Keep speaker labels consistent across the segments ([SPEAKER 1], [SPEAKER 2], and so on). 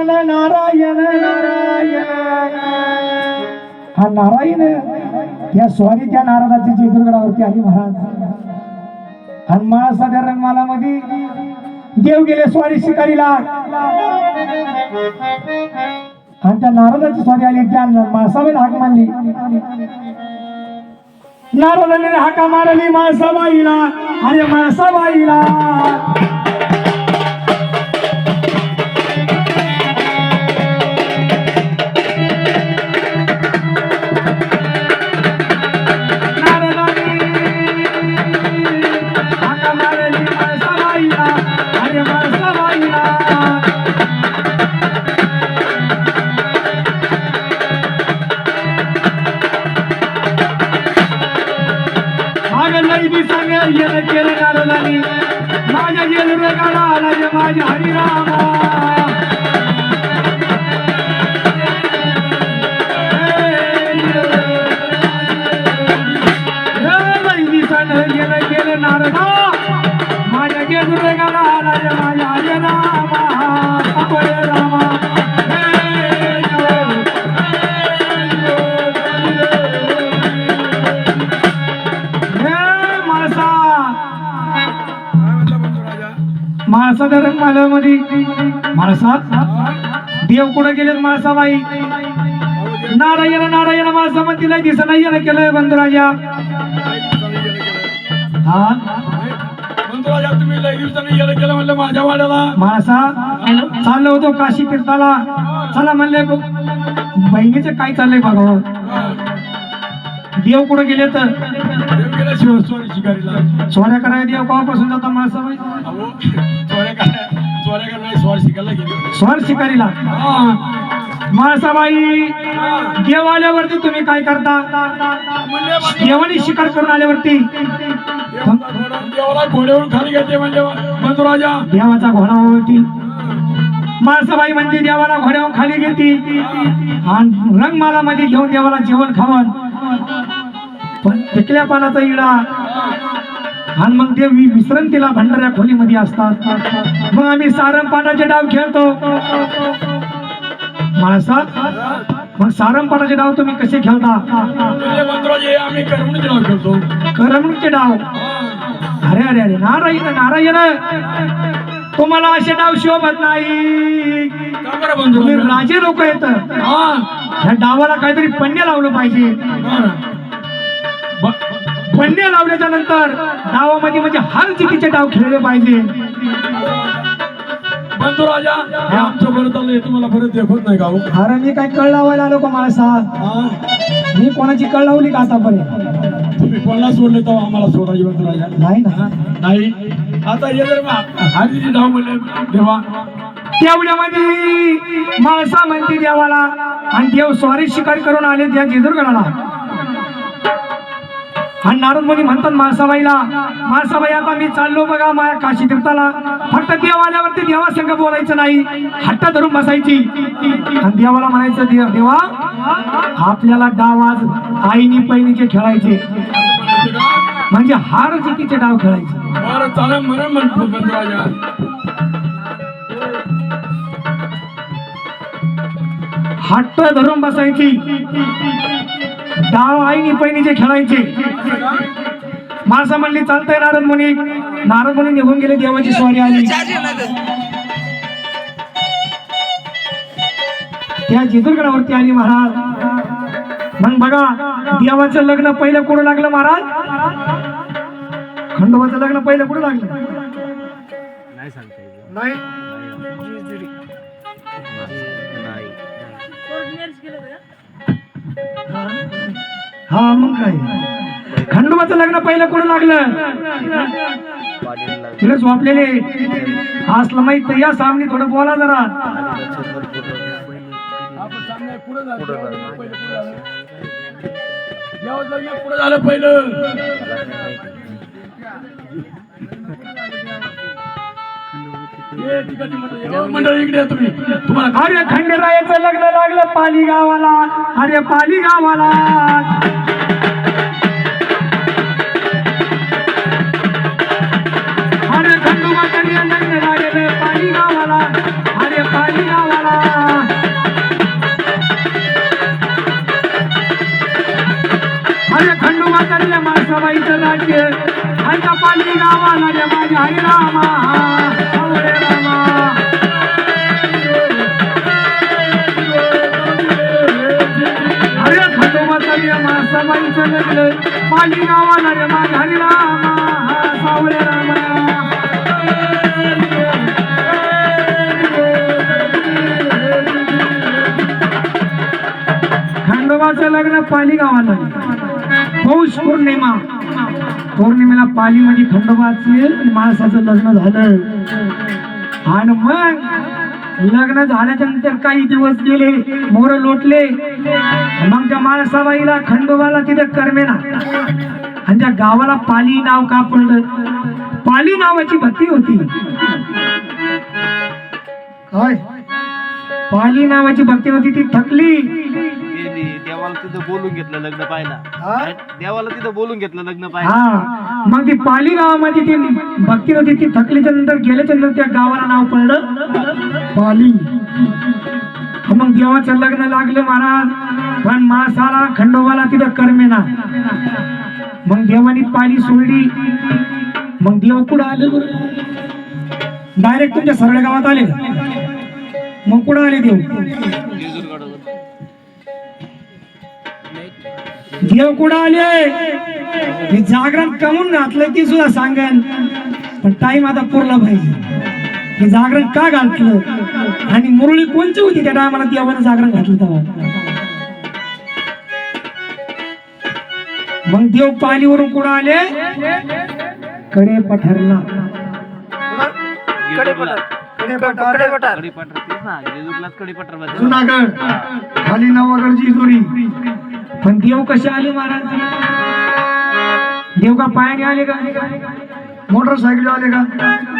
[SPEAKER 1] नारायण नारायण. हा नारायण या स्वारी त्या नारदाची जेजुरगडावरती आली महाराज. आणि माळसाच्या रंगमाला मध्ये देव गेले स्वारी शिकारीला. आणि त्या नारदाची स्वारी आली त्या माळसाबाईला हाक मारली. नारदाने हाका मारली माळसाबाईला. अरे माळसाबाईला केलं नारदानी माझ्या जेजुरगडाला आला रे माझ्या हरिरामा. गेलं नारदा माझ्या जेजुरगडाला आला रे माझ्या हरिरामा. रामा माळसाच्या रंगमालेमध्ये माळसात देव कुठे गेले माळसाबाई. नारायण नारायण माळसा म्हणतीला दिसत नाही केलं बंधुराजा. हा बंधुराजा तुम्ही लय दिवसांनी गेलं केलं म्हणलं माझ्या वाड्याला. माळसा चाललो होतो काशी तीर्थाला. चला म्हणले बहिणीचं काय चाललंय बघा. देव कुठे गेले तर स्वारी शिकारीला. स्वाऱ्या करायला देव केव्हापासून जाता माळसाबाई. स्वार शिकारीला माळसाबाई. देव आल्यावरती तुम्ही काय करता. देवानी शिकार करून आल्यावरती देवाला घोड्यावरून खाली घेते म्हणजे बंधुराजा. देवाचा घोडावरती माळसाबाई म्हणते देवाला घोड्यावरून खाली घेते. आणि रंगमाला मध्ये घेऊन देवाला जेवण खावण. पण पिकल्या पानाचा इडा. आणि मग ते विश्रांतीला भंडाऱ्या खोलीमध्ये असतात. मग आम्ही सारंगपाटाचे डाव खेळतो माळसात. मग सारंगपाटाचे डाव तुम्ही कसे खेळता. आम्ही करमणूकचे डाव खेळतो. करमणूकचे डाव. अरे अरे अरे नारायण नारायण तुम्हाला असे डाव शोभत नाही. तुम्ही राजे लोक येत. ह्या डावाला काहीतरी पण्य लावलं पाहिजे. पण्य लावल्याच्या नंतर डावामध्ये म्हणजे हर जितीचे डाव खेळले पाहिजे. बंधुराजा आमच्या बरोबर चाललंय तुम्हाला परत देखत नाही का. अरे मी काय कळ लावायला आलो का माळसा. मी कोणाची कळ लावली का आतापर्यंत. तुम्ही कोणाला सोडले तेव्हा आम्हाला सोडायची बंधुराजा. नाही ना नाही. आता हे जर हरी डाव म्हणले देवा तेवढ्यामध्ये माळसा म्हणते देवाला. आणि देव स्वारी शिकार करून आले त्या जेजुरगडाला. आणि नारद मुनी म्हणतात माळसाबाईला माळसाबाई आता मी चाललो बघा माझ्या काशी तीर्थाला. फक्त देव आल्यावरती देवा संग बोलायचं नाही. हट्ट धरून बसायची. आणि देवाला म्हणायचं देवा आपल्याला डाव आज आईनी पैनीचे खेळायचे. म्हणजे हार जितीचे डाव खेळायचे. हट्ट धरून बसायची. डाव आईनी पैनीचे खेळायचे. माणसा म्हणली चालतंय नारद मुनी. नारद मुनी निघून गेले. देवाची स्वारी आली. त्या जेजुरगडावरती आली महाराज. मग बघा देवाचं लग्न पहिलं कुठं लागलं महाराज. खंडोबाचं लग्न पहिलं कुठं लागलं नाही. हा मग काय खंडोबाचं लग्न पहिलं कुठं लागलं. तिला झोपलेले असलं माहित तर या सामने थोडं बोला जरा. पुढे झालं पहिलं. मंडळी इकडे तुम्ही. तुम्हाला अरे खंडेरायाचं लग्न लागलं पाली गावाला. अरे पाली गावाला. अरे खंडोबाचं लग्न लागलं पाली गावाला. अरे पाली गावाला. लागला पाली गावाला रे माझ्या हरी रामा सावळे रामा अरे खंडोबाचा रे मासाबाईचं लग्न पाली गावाला रे माझ्या हरी रामा सावळे रामा खंडोबाचं लग्न पाली गावाला पौष पौर्णिमेला पालीमध्ये खंडोबाचे माणसाचं लग्न झालं आणि मग लग्न झाल्याच्या नंतर काही दिवस गेले मोर लोटले मग त्या माणसाबाईला खंडोबाला तिथे करमेना आणि त्या गावाला पाली नाव का पडलं पाली नावाची भक्ती होती काय पाली नावाची भक्ती होती ती थकली
[SPEAKER 2] देवाला तिथं बोलून घेतलं लग्न पाहायला देवाला तिथं बोलून घेतलं लग्न पाहायला
[SPEAKER 1] हा मग ती पाली गावामध्ये ती भक्ती होती ती थकलीच्या नंतर गेल्याच्या नंतर त्या गावाला नाव पडलं पाली मग देवाचं लग्न लागलं महाराज पण मासाला खंडोबाला तिथं करमेना मग देवानी पाली सोडली मग देव कुठं आले डायरेक्ट तुमच्या सरळ गावात आले मग कुठं आले देव देव कुठं आले हे जागरण कमून घातलं ती सुद्धा सांगेन पण टाइम आता पुरला पाहिजे हे जागरण का घातलं आणि मुरळी कोणची होती त्या टायमाला देवानं जागरण घातलं तेव्हा मग देव पालीवरून कुठं आले कडे पठारला जुनागड खाली नवागड जेजुरी पण देव कसे आले महाराज देव का पायाने आले का मोटरसायकल आले का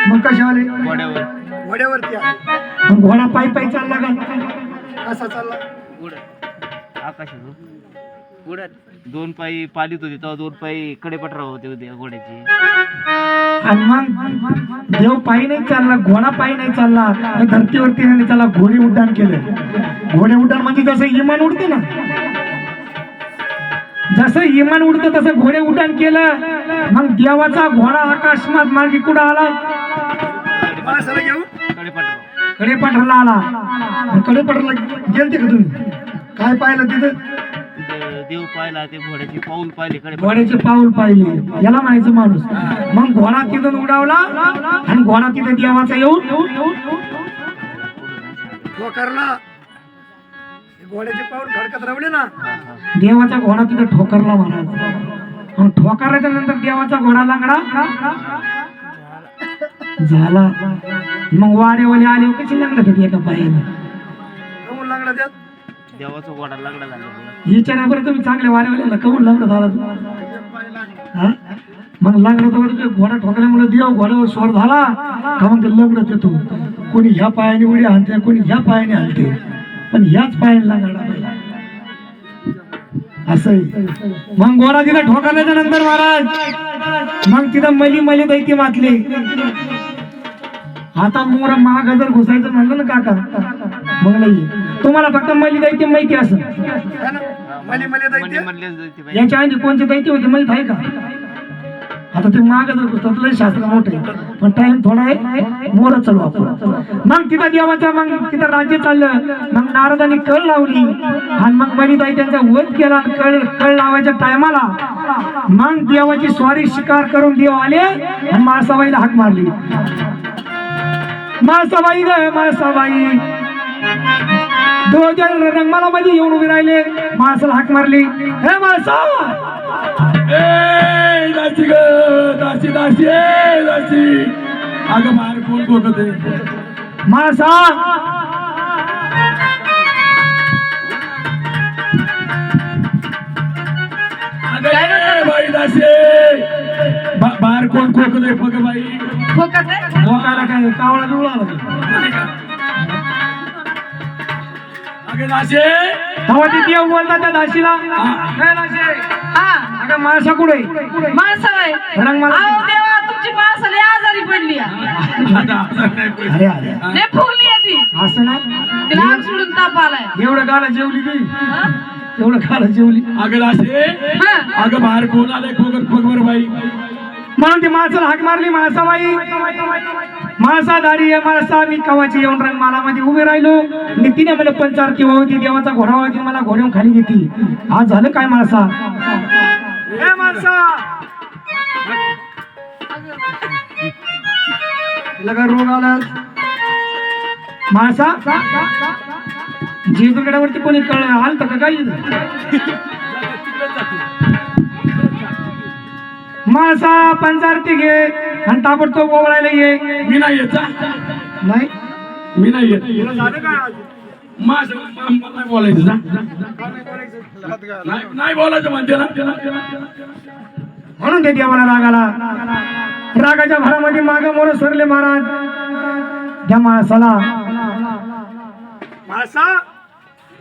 [SPEAKER 1] मग कसे आले घोड्यावरती आले मग घोडा पायी पायी चालला का कसा चालला
[SPEAKER 2] आकाशात पुढे दोन पायी पालीत होते तेव्हा दोन पायी कडेपठार होते घोड्याचे
[SPEAKER 1] आणि मग देव पायी नाही चालला घोडा पायी नाही चालला धरतीवरती नाही त्याला घोडे उड्डाण केलं घोडे उड्डाण म्हणजे जसं इमान उडते ना जसं इमान उडतं तसं घोडे उड्डाण केलं मग देवाचा घोडा आकाशमात मार्गी कुठं आला कडेपठारला आला कडेपठारला गेलते का तुम्ही काय पाहिलं तिथं
[SPEAKER 2] देव पाहिला ते घोड्याचे पाऊल पाहिले
[SPEAKER 1] घोड्याचे पाऊल पाहिले याला म्हणायचं माणूस मग घोडा तिथून उडावला आणि घोडा तिथे देवाचा येऊन ठोकरला घोड्याचे पाऊल खडकत रवले ना देवाचा घोडा तिथे ठोकरला महाराज मग ठोकरल्याच्या नंतर देवाचा घोडा लांगडा झाला मग वारेवाले आले कशी लागलं होते एका पायाने लागला त्यात
[SPEAKER 2] देवाचा घोडा लागला झाला
[SPEAKER 1] विचारा बरं तुम्ही चांगल्या वारेवाल्याला कमून लागलं झाला मग लागलं तर घोडा ठोकल्यामुळे देव घोड्यावर स्वर झाला का मग ते लग्नच येतो कोणी ह्या पायाने उडी आणते कोणी ह्या पायाने आणते पण ह्याच पायाने लागला असं मग घोडा तिथं ठोकरल्याच्या नंतर महाराज मग तिथं मली दैती मातली आता मोर महाग जर घुसायचं म्हणलं ना काका मग नाही तुम्हाला फक्त मली दैत्य माहिती असं याच्या आधी कोणते दैत्य होते माहित आहे का आता ते माग जर घुसतात लय शास्त्र मोठे पण टाइम थोडा आहे मोर चालू आपण मग तिथं देवाचा मग तिथं राज्य चाललं मग नारदांनी कळ लावली आणि मग मली दैत्यांचा वध केला कळ लावायच्या टायमाला मग देवाची स्वारी शिकार करून देव आले आणि माळसाबाईला हाक मारली माळसाबाई ग माळसाबाई दोन जण रंगमाला मध्ये येऊन उभे राहिले माणसाला हाक मारली हे माणसा दासी ग दासी दासी दासी अगं बाहेर कोण बोलत माणसा बाई दासी बाहेर कोण खोकत आहे बघ बाई खोकायला काय कावळा जुळला देव बोलता त्या दाशीला अगं माणसा कुठे
[SPEAKER 3] तुमची माणसं लय आजारी पडली
[SPEAKER 1] असं नाही
[SPEAKER 3] तिला आग सोडून ताप आलाय
[SPEAKER 1] एवढं गाला जेवली ती एवढं गाला जेवली अगं दाशे अगं बाहेर कोण आलंय खोगर खोगर बाई म्हणून ती माणसाला हाक मारली, माळसाबाई माळसा दारी आहे माळसा, मी कवाची येऊन रंगमालामध्ये उभे राहिलो आणि तिने मला पंचारती होती, देवाचा घोडा होती, मला घोड्यावर खाली घेतली. आज झालं काय माळसा? ए माणसा, तुला काय रोग आला? माणसा जेजुरगडावरती कोणी आलत का काही? माणसा पंचारती घे आणि ताबडतोब ओवळायला ये.
[SPEAKER 4] मी नाही येत
[SPEAKER 1] नाही
[SPEAKER 4] मी नाही येत माझं नाही बोलायचं जा. नाही बोलायचं म्हणते ना.
[SPEAKER 1] म्हणून ते देवाला रागाला, रागाच्या भरामध्ये माग मोर सरले महाराज. त्या माणसाला
[SPEAKER 4] मासा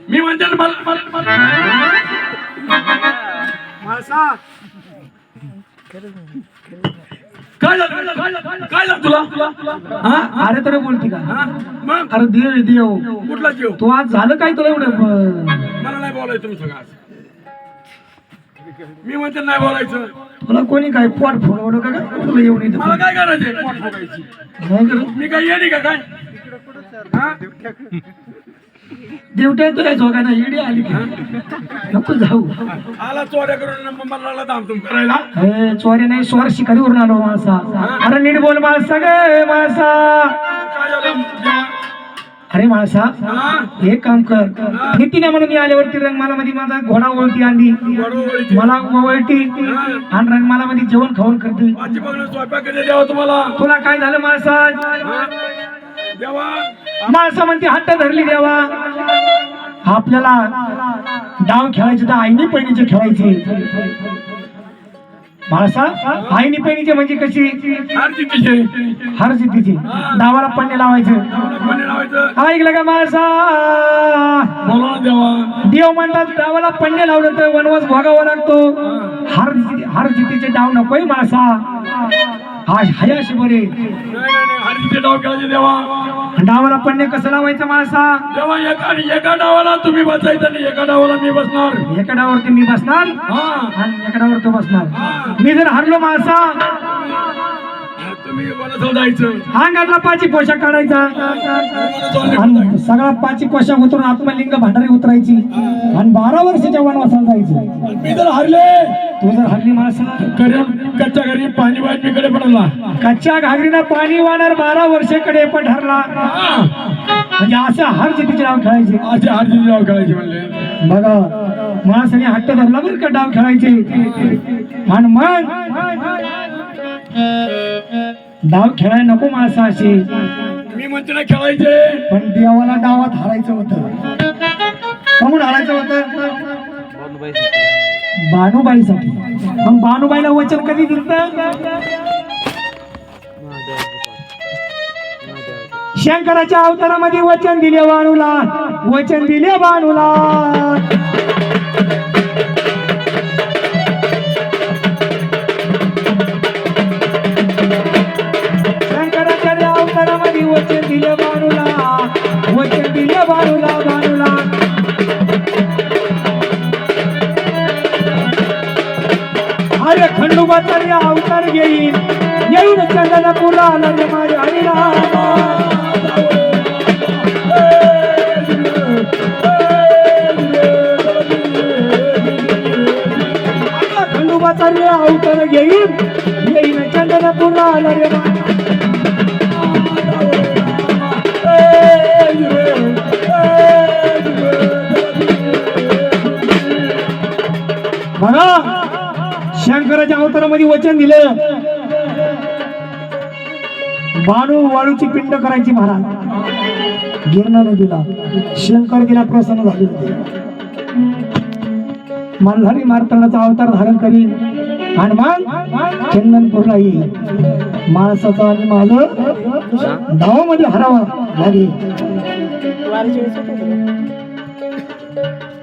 [SPEAKER 4] मी म्हणते ना
[SPEAKER 1] माणसा
[SPEAKER 4] काय झालं काय झालं तुला हा?
[SPEAKER 1] अरे तर बोलती का?
[SPEAKER 4] हा? मग
[SPEAKER 1] अरे देव आहे, देव.
[SPEAKER 4] कुठला जीव
[SPEAKER 1] तू आज झालं काय तुला एवढं?
[SPEAKER 4] मला नाही बोलायचं तुम्ही सगळं आज. मी म्हणते नाही बोलायचं.
[SPEAKER 1] तुला कोणी काय पोट फोडवलं का काय? तुला येऊन येतं
[SPEAKER 4] मला काय करायचंय पोट फुगायची?
[SPEAKER 1] नाही करत.
[SPEAKER 4] मी काय येणे का काय हा?
[SPEAKER 1] देवट्या तुला झोगायला येडी आली का? नको जाऊ.
[SPEAKER 4] आला चोऱ्या करून मला धामधूम करायला.
[SPEAKER 1] हे चोरी नाही, स्वार शिकारीवरून आलो माणसा. अरे नीट बोल माणसा गे माणसा.
[SPEAKER 4] काय झालं जेव्हा?
[SPEAKER 1] अरे माणसा
[SPEAKER 4] हा?
[SPEAKER 1] एक काम कर, नीतीने म्हणून मी आल्यावरती रंगमालामध्ये माझा घोडा ओळखी आणली,
[SPEAKER 4] बरोबर.
[SPEAKER 1] मला ओळखी आणि रंगमालामध्ये जेवण खाऊन करते.
[SPEAKER 4] माझी बघणं स्वयंपाक कधी द्यावा तुम्हाला
[SPEAKER 1] तुला काय झालं माणसा?
[SPEAKER 4] हा? देवा
[SPEAKER 1] माणसा म्हणते हट्ट धरली देवा. आपल्याला डाव खेळायचे तर आईनी पहिलीचे खेळायचे. माणसा आईनी पहिलीचे म्हणजे कशी?
[SPEAKER 4] हार जितीचे
[SPEAKER 1] हर जितीची डावाला पन्ने लावायचं.
[SPEAKER 4] पाणी लावायचं.
[SPEAKER 1] ऐकलं का माणसा?
[SPEAKER 4] बोला ना देवा.
[SPEAKER 1] देव म्हणतात डावाला पन्ने लावलं तर वनवास भोगावा लागतो. हर जितीचे डाव नकोय माणसा. हयाशी बरे
[SPEAKER 4] नाही हरीचे डाव खेळायचे देवा.
[SPEAKER 1] डावाला पन्ने कसं लावायचं माणसा?
[SPEAKER 4] देवा एका डावाला तुम्ही बसायचं आणि एका डावाला मी बसणार.
[SPEAKER 1] एका डावावरती मी बसणार
[SPEAKER 4] हा
[SPEAKER 1] आणि एका डावावर तो बसणार.
[SPEAKER 4] हा.
[SPEAKER 1] मी जर हरलो माणसा,
[SPEAKER 4] तुम्ही मला जायचं.
[SPEAKER 1] अंगातला पाची पोशाख काढायचा आणि सगळा पाची पोशाख उतरून आत्मलिंग भांडारी उतरायची आणि 12 वर्षाच्या वनवासाला जायचं.
[SPEAKER 4] मी जर हरले
[SPEAKER 1] तू जर हरली माणसा,
[SPEAKER 4] कच्च्या घरी पाणी वाईट मी कडे पडला.
[SPEAKER 1] कच्च्या घागरीनं पाणी वाहणार 12 वर्षाकडे पण ठरला. म्हणजे असं हर जितीचे डाव खेळायचे.
[SPEAKER 4] असे हरजीचे डाव खेळायचे म्हणले.
[SPEAKER 1] बघा माणसाने हट्ट धरला बरं का डाव खेळायचे. आणि मग डाव खेळायला नको माणसा अशी.
[SPEAKER 4] मी म्हणते ना खेळायचे.
[SPEAKER 1] पण देवाला डावात हारायचं होतं. कमून हारायचं होतं? बानुबाईसाठी. मग बानुबाईला वचन कधी दिलं? शंकराच्या अवतारामध्ये वचन दिले बाणूला, वचन दिले बाणूला. शंकराच्या अवतारामध्ये वचन दिले बाणूला, वचन दिले बाणूला. बाणूला अरे खंडोबाचा रे अवतार घेईन, येईन चंदनपुरा रे माझ्या हरिरामा. खंडोबाचा रे अवतार घेईन, येईन चंदनपुरा रे बघा. शंकराच्या अवतारामध्ये वचन दिलं, बाणू वाळूची पिंड करायची महाराज. गिरणा दिला, शंकर तिला प्रसन्न झाले होते. मल्हारी मार्तंडाचा अवतार धारण करीन आणि मग चंदनपूरला येईल. माणसाचा आणि माझं डावामध्ये हरावा लागेल.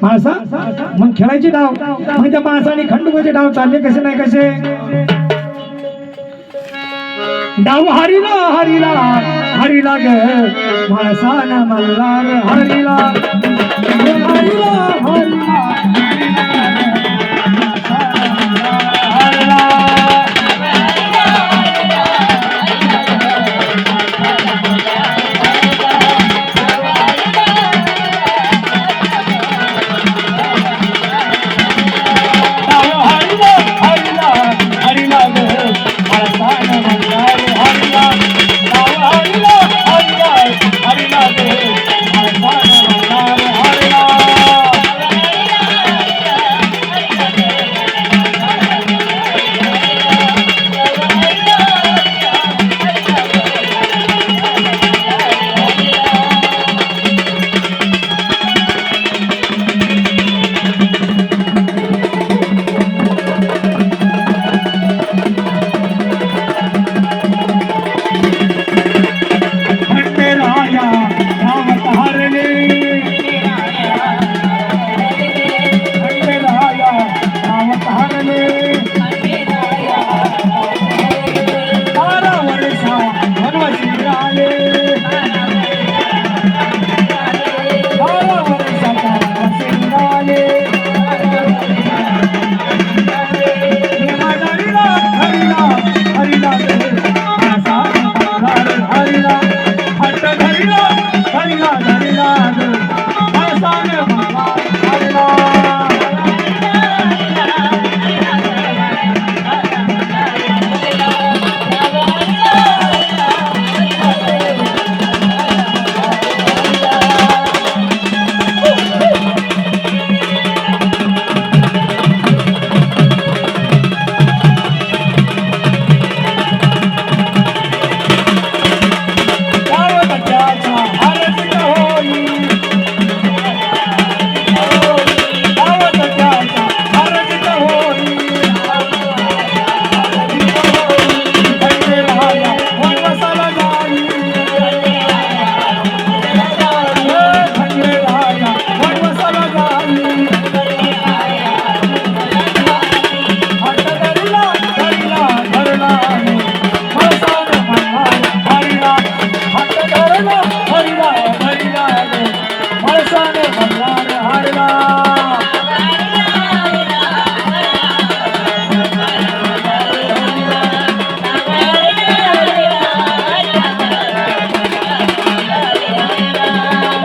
[SPEAKER 1] माणसा मग खेळायचे डाव. मग त्या माणसाने खंडोबाचे डाव चालले कसे नाही कसे. डाव हरिला हरिला हरिला ग माणसानं मल्हार हरिला. हरिला हरिला हरिला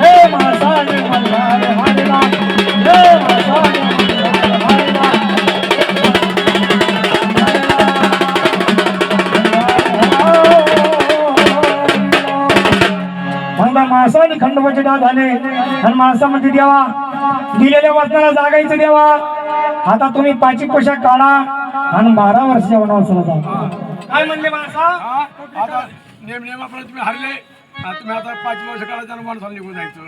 [SPEAKER 1] हे मासाने मल्हार हरिला, हे मासाने मल्हार हरिला. म्हणला माणसाने खंडोबाचे डाग झाले आणि माणसामध्ये देवा दिलेल्या वचनाला जागायचं देवा. आता तुम्ही पाची पोशाख काढा आणि 12 वर्षाच्या वनवासाला जा. काय म्हणले माणसा?
[SPEAKER 4] आता नेमाप्रमाणे तुम्ही हरले. तुम्ही आता 5 वर्ष काढायचं आणि माणसाला निघून जायचं.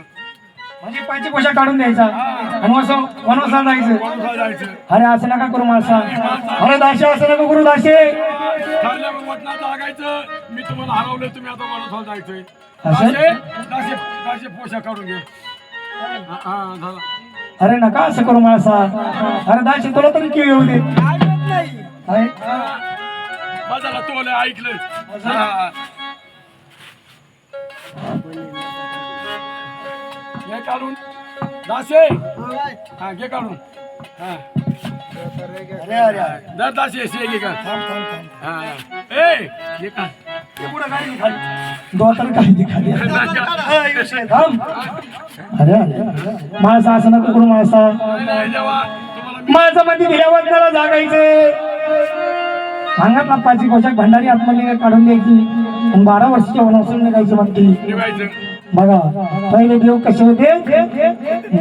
[SPEAKER 1] म्हणजे पाची पोशाख काढून द्यायचा आणि वनवासाला जायचं.
[SPEAKER 4] माणसाला जायचं.
[SPEAKER 1] अरे असं नका करू माणसा. अरे दाशे असं नका करू दाशे.
[SPEAKER 4] ठरल्यावर वचनात लागायचं. मी तुम्हाला हरवलं, तुम्ही आता माणसाला जायचंय.
[SPEAKER 1] असं?
[SPEAKER 4] दाशे पोशाख काढून घे. हा झाला.
[SPEAKER 1] अरे नका असं करू माणसा. अरे दाशे तुला तरी किव येऊ दे. अरे,
[SPEAKER 4] बजाला तोले ऐकलं. हा. घे काढून दाशे. हा घे काढून. हा
[SPEAKER 1] अरे अरे अरे.
[SPEAKER 4] दर दाशे शे घे का. हा ए घे का. ते पुढं काय नाही खाली.
[SPEAKER 1] दोतर काही दिखाली. थांब. अरे अरे माणसा असं नको करू माणसा.
[SPEAKER 4] नाही जेव्हा तुम्हाला
[SPEAKER 1] माझं मध्ये दिल्या वचनाला जागायचे. अंगातला पाची पोशाख भंडारी आत्मलिंग काढून द्यायची आणि 12 वर्षाच्या वनवासाला निघायची म्हणते.
[SPEAKER 4] निघायचं.
[SPEAKER 1] बघा पहिले देव कसे होते?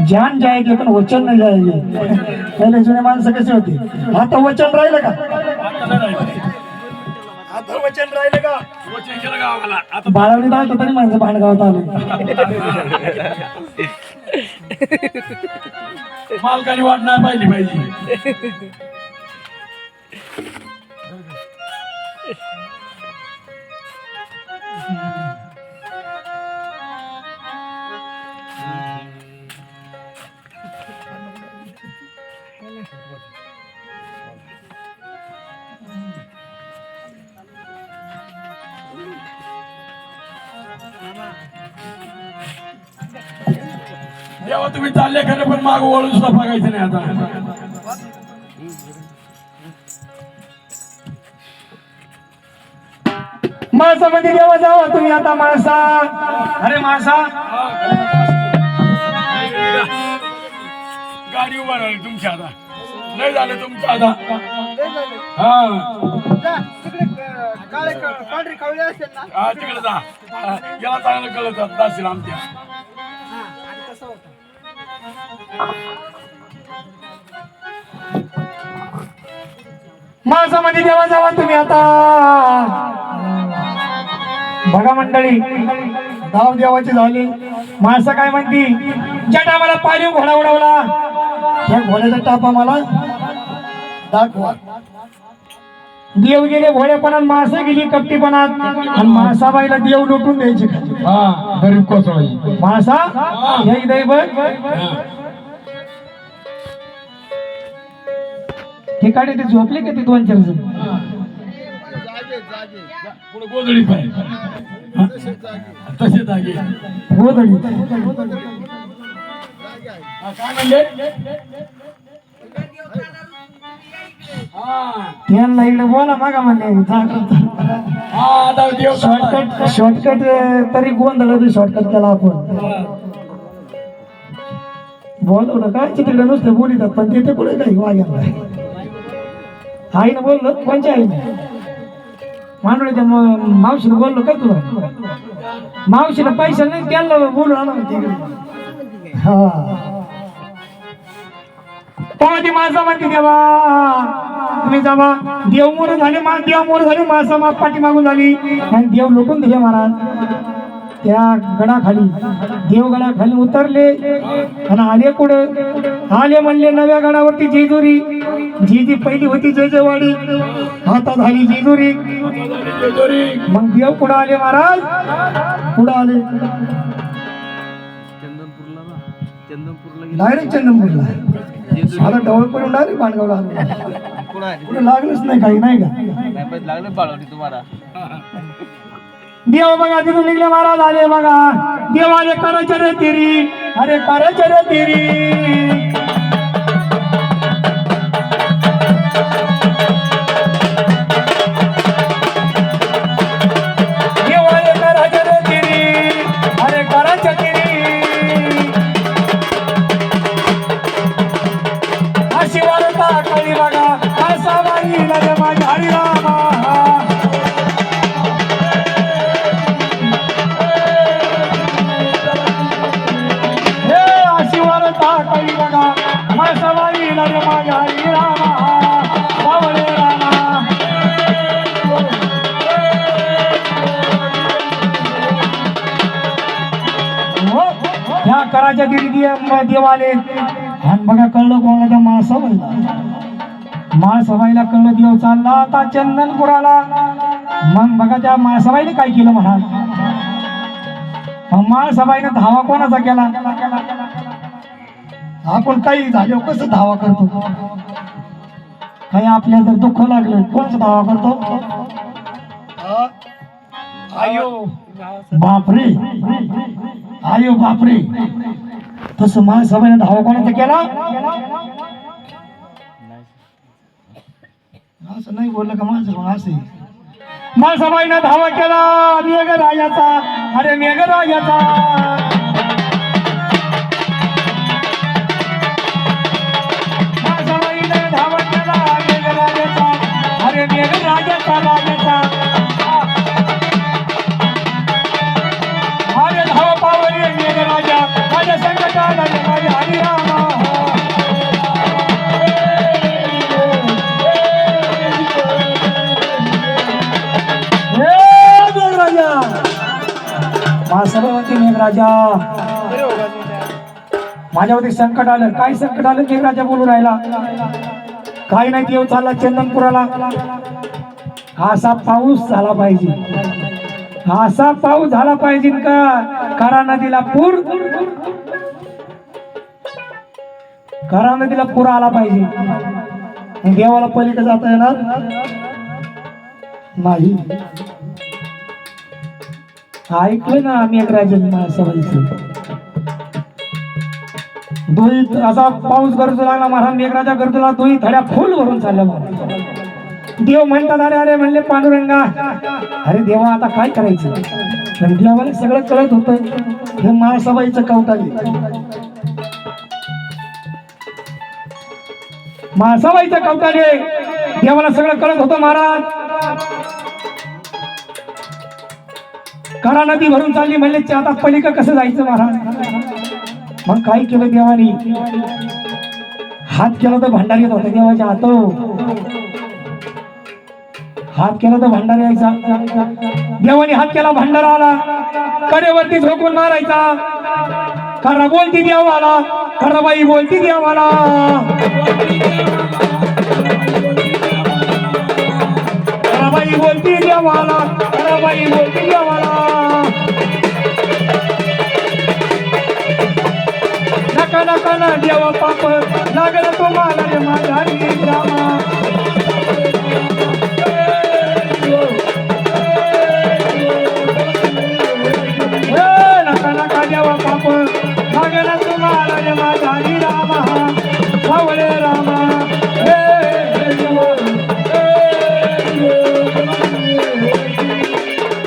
[SPEAKER 1] जान जायगे पण वचन नाही जायगे. पहिले जुने माणसं कसे होते? आता वचन राहिलं का?
[SPEAKER 4] आता नाही राहिलं.
[SPEAKER 1] आता वचन राहिलं का?
[SPEAKER 4] वचन केलं गावाला. आता
[SPEAKER 1] बाळवणी जायचं तरी माणसं भांडगावात आले.
[SPEAKER 4] मालकाने वाट नाही पाहिली पाहिजे. जेव्हा तुम्ही चालले खरं पण माग वळून सुद्धा बघायचं नाही आता.
[SPEAKER 1] माणसामध्ये देवा जावा तुम्ही आता माणसा. अरे माणसा
[SPEAKER 4] गाडी उभा राहिली तुमची आता. नाही झालं तुमचं आता. हा तिकडे जा. याला चांगलं कळत असेल आमच्या.
[SPEAKER 1] माणसामध्ये देवा जावा तुम्ही आता. बघा मंडळी धाव देवाची झाली. माणसं काय म्हणती? ज्या टायमाला पाळीव घोडा उडवला त्या घोड्याचा टापा मला दाखवा. देव गेले भोळेपणात, माणसं गेली कपटीपणात आणि माणसाबाईला देव लुटून द्यायचे.
[SPEAKER 4] हा गरीब कोसळी
[SPEAKER 1] माणसा हे इथे बघ. ठिकाणी ते झोपले का ते 2-4 जण?
[SPEAKER 4] पुढे गोधडी पाय. तसे जागे.
[SPEAKER 1] गोधडी.
[SPEAKER 4] काय म्हणले?
[SPEAKER 1] त्यांना इकडे बोला मागा म्हणले शॉर्टकट तरी गोंधळ शॉर्टकट केला आपण. बोलवलं काय तिकडे नुसते बोलितात पण तिथे कुठे काही वाग्याला. आईनं बोललो कोणच्या आईने? मांडळीच्या मावशीनं बोललो काय तुला? मावशीनं पैसा नाही त्यांना बोलून आला तिकडे. हा ती माझा म्हणते देवा तुम्ही जावा. देव मोर झाले. देव मोर झाले. मासा माप पाठी मागून झाली आणि देव लुटून दिले महाराज. त्या गडाखाली देव गडाखाली उतरले आणि आले कुठं? आले म्हणले नव्या गडावरती जेजुरी. जी पहिली होती जेजेवाडी आता झाली जेजुरी. मग देव कुठं आले महाराज? कुठं आले? डायरेक्ट चंदनपूरला. आता डवळ पडून डायरेक्ट भांडगावला आलो. कुठे लागलंच नाही काही नाही का?
[SPEAKER 2] लागलं बाळवणी तुम्हाला.
[SPEAKER 1] देव बघा तिथून निघले महाराज आले बघा देवाले करायचे रे तिरी अरे करायचे रे तिरी देवाले करायचे रे तिरी अरे करायचे तिरी अशी वारता कळी बघा असा बाई रे माझ्या हरिरामा काही बघा मासवाई रे माझ्या हरी रामा सावळे रामा ह्या कराच्या देवाले आणि बघा कळलं कोणाला त्या माळसवाईला कळलं देव चालला आता चंदनपुराला मग बघा त्या माळसवाईने काय केलं म्हणा माळसवाईनं धावा कोणाचा केला आपण काही झाले कसं धावा करतो काही आपल्या जर दुःख लागलं कोणचं धावा करतो आयो बापरे आयो बापरे तसं महासभेने धावा कोणाचा केला असं नाही बोललं का माझं असे महासभेने धावा केला मेघराजाचा अरे मेघराजाचा अरे मेघराजाचा राजाचा अरे धाव पावरी मेघराजा माझ्या संकटाला माझ्या हरिरामा मेघराजा महासभावती मेघराजा माझ्यावरती संकट आलं काय संकट आलं मेघराजा बोलू राहिला काही नाही देव चालला चंदनपुराला असा पाऊस झाला पाहिजे असा पाऊस झाला पाहिजे का करा नदीला पूर करा नदीला पूर आला पाहिजे देवाला पलीकडे जाता येणार नाही ऐकलं ना आम्ही एक राजा सवाईचं दोही असा पाऊस गरजू लागला महाराज मेघराजा गरजूला दोही थड्या फुल भरून चालल्या देव म्हणतात अरे अरे म्हणले पांडुरंगा अरे देवा आता काय करायचं पण देवाला सगळं कळत होतं हे महासभाईचं कवटाली महासभाईचं कवटाले देवाला सगळं कळत होतं महाराज करा नदी भरून चालली म्हणले आता पलीकडे कसं जायचं महाराज मग काय केलं देवानी हात केला तर भांडार येत होता देवाच्या हात केला तर भांडार यायचा देवानी हात केला भांडार आला कडेवरती झोपून मारायचा करा बोलती देवाला कराबाई बोलती देवाला कराबाई बोलती देवाला कराबाई बोलती देवाला नका नका ना देवा पाप लागला तुम्हाला रे माझ्या हरी रामा नका नका देवा पाप लागला तुम्हाला रे माझ्या हरी रामा सावळे रामा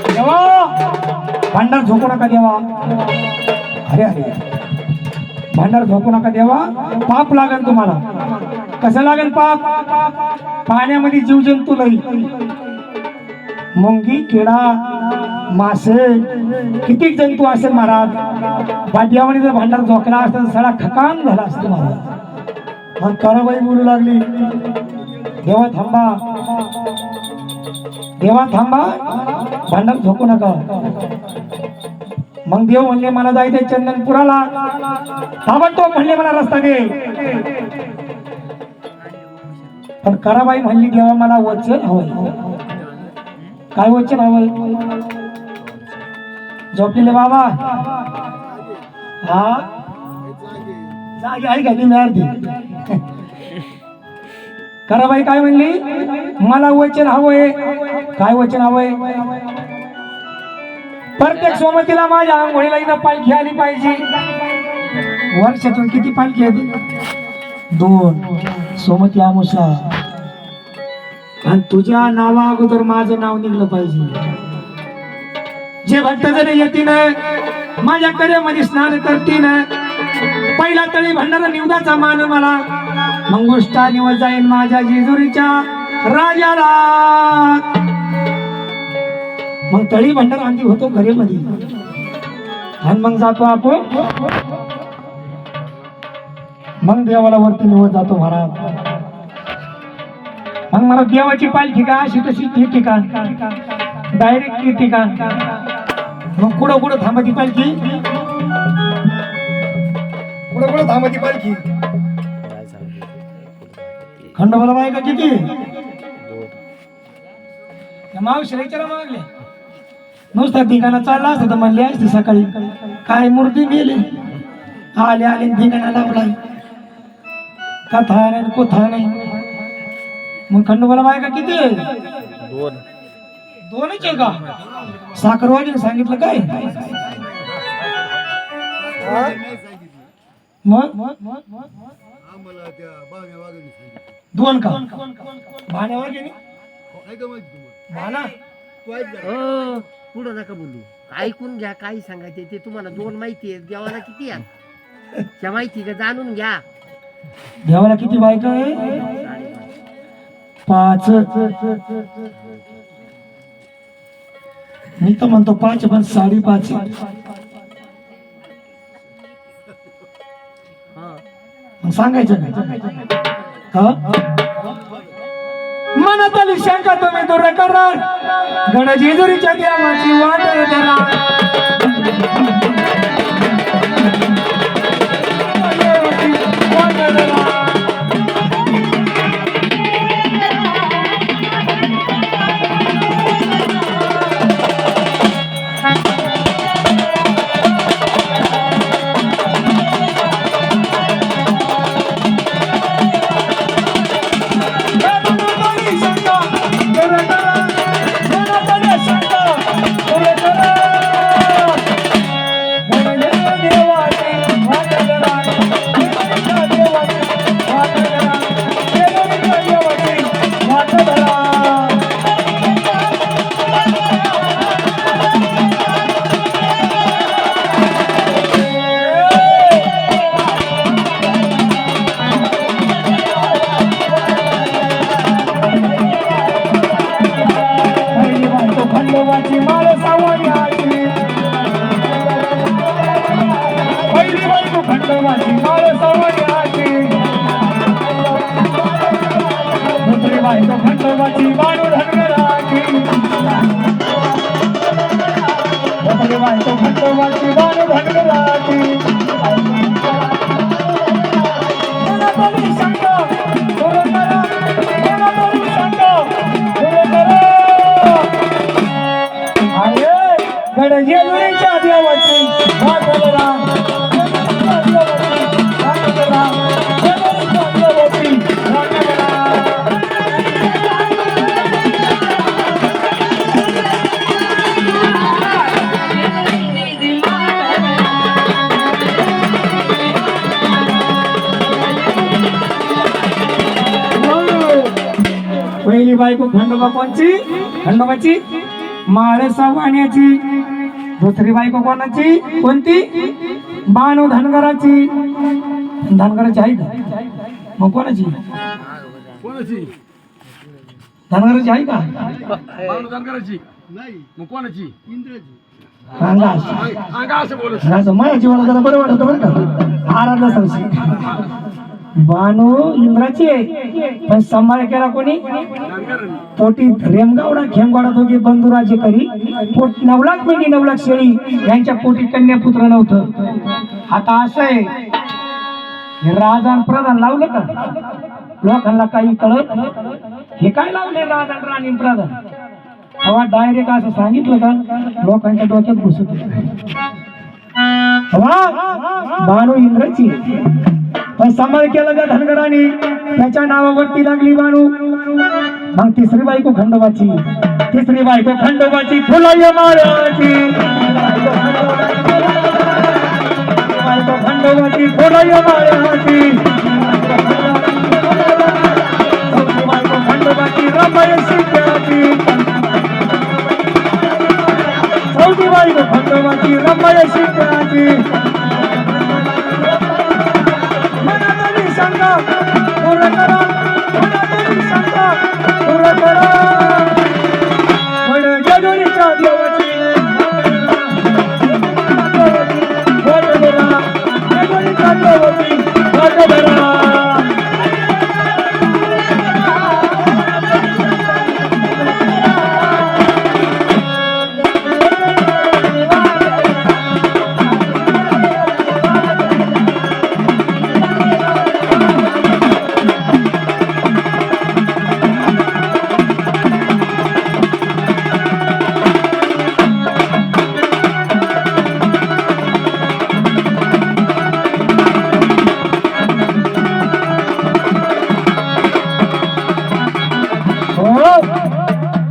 [SPEAKER 1] देवा भांडार झोपू नका देवा अरे अरे भांडार झोपू नका देवा पाप लागेल तुम्हाला कसं लागेल पाप पाण्यामध्ये जीवजंतू नाही मुंगी किडा मासे किती जंतू असेल महाराज बादल्यामध्ये जर भांडार झोकला असता तर सगळा खकाम झाला असतो महाराज मग कराबाई बोलू लागली देवा थांबा देवा थांबा भांडार झोपू नका मग देव म्हणले मला जायचंय चंदनपुराला ताबडतोब म्हणले मला रस्ता दे पण कराबाई म्हणली देवा मला वचन हवंय काय वचन हवंय झोपलेले बाबा हा जागी आहे घाली मिळाली कराबाई काय म्हणली मला वचन हवंय काय वचन हवंय प्रत्येक सोमतीला माझ्या आंघोळीला इथं पालखी आली पाहिजे. वर्षातून किती पालखी आहेत? 2. सोमती अमावस्या. आणि तुझ्या नावा अगोदर माझं नाव निघलं पाहिजे. जे भक्तजन येतीन माझ्या करेमध्ये स्नान करतीन, पहिला तळी भंडारा निवदाचा मान मला, मंगोष्टा निवड जाईन माझ्या जेजुरीच्या राजाला. मग तळी भंडारा अंती होतो घरेमध्ये आणि मग जातो आपण, मग देवाला वरती निवड जातो महाराज. मग मला देवाची पालखी का अशी तशी येते का, डायरेक्ट येते का? मग कुठं कुठं थांबती पालखी, कुठं कुठं थांबती पालखी? खंडोबाला बायका किती? मावशीला विचारा मागले. नुसता ठिकाणा चालला असतं तर म्हणले असते सकाळी काय मूर्ती गेले, आले आले ठिकाणा लावलाय, कथा नाही कोथा नाही. मग खंडोबाला बायका किती?
[SPEAKER 2] 2.
[SPEAKER 1] 2च आहे का? साखरवाडीने सांगितलं काय? मग 2 का? भाण्यावर गेली भाना.
[SPEAKER 5] पुढं नका बोलू, ऐकून घ्या. काही सांगायचे ते तुम्हाला 2 माहिती आहे. देवाला किती आहे त्या माहिती का जाणून घ्या.
[SPEAKER 1] देवाला किती बायका आहे? 5. मी तर म्हणतो 5 पण 5.5. मग सांगायचं का? मनातली शंका तुम्ही दूर करा, गण जेजुरीच्या देवाची वाट धरा. खंडोबाची माळ सावण्याची, पहिली बायको खंडोबाची माळ सावण्याची, दुसरी बायको खंडोबाची बाणू धनगराची, दुसरी बायको खंडोबाची बाणू धनगराची. जेजुरीच्या देवाची वाट धरा, पहिली बायको खंडोबा कोणची? खंडोबाची माळ सावण्याची. दुसरी बायको कोणाची? कोणती? बाणू धनगराची. धनगराची आहे का? मग कोणाची? धनगराची आहे का? मायाची मला जरा बरं वाटत बरं का. आराधना संस्थी बाणू इंद्राची आहे, पण सांभाळ केला कोणी? पोटी रेमगावडा खेमगावडा दोघे बंधुराजे करी. पोट 9 लाख मेंढी 9 लाख शेळी, यांच्या पोटी कन्या पुत्र नव्हतं. आता असं आहे, हे राजान प्रधान लावलं का? लोकांना काही कळत हे काय लावले राजान राणी प्रधान? तेव्हा डायरेक्ट असं सांगितलं का लोकांच्या डोक्यात घुसत. बाणू इंद्राची, पण सांभाळ केला त्या धनगराने, त्याच्या नावावरती लागली बाणू. मग तिसरी बायको खंडोबाची फुलाय माळ्याची बायको खंडोबाची फुलाय माळ्याची चौथी बायको खंडोबाची रमाय शिक्याची चौथी बायको खंडोबाची रमाय शिक्याची मनातली शंका पूर्ण करा मनातली शंका पूर्ण करा जेजुरीच्या देवाची वाट धरा जेजुरीच्या देवाची वाट धरा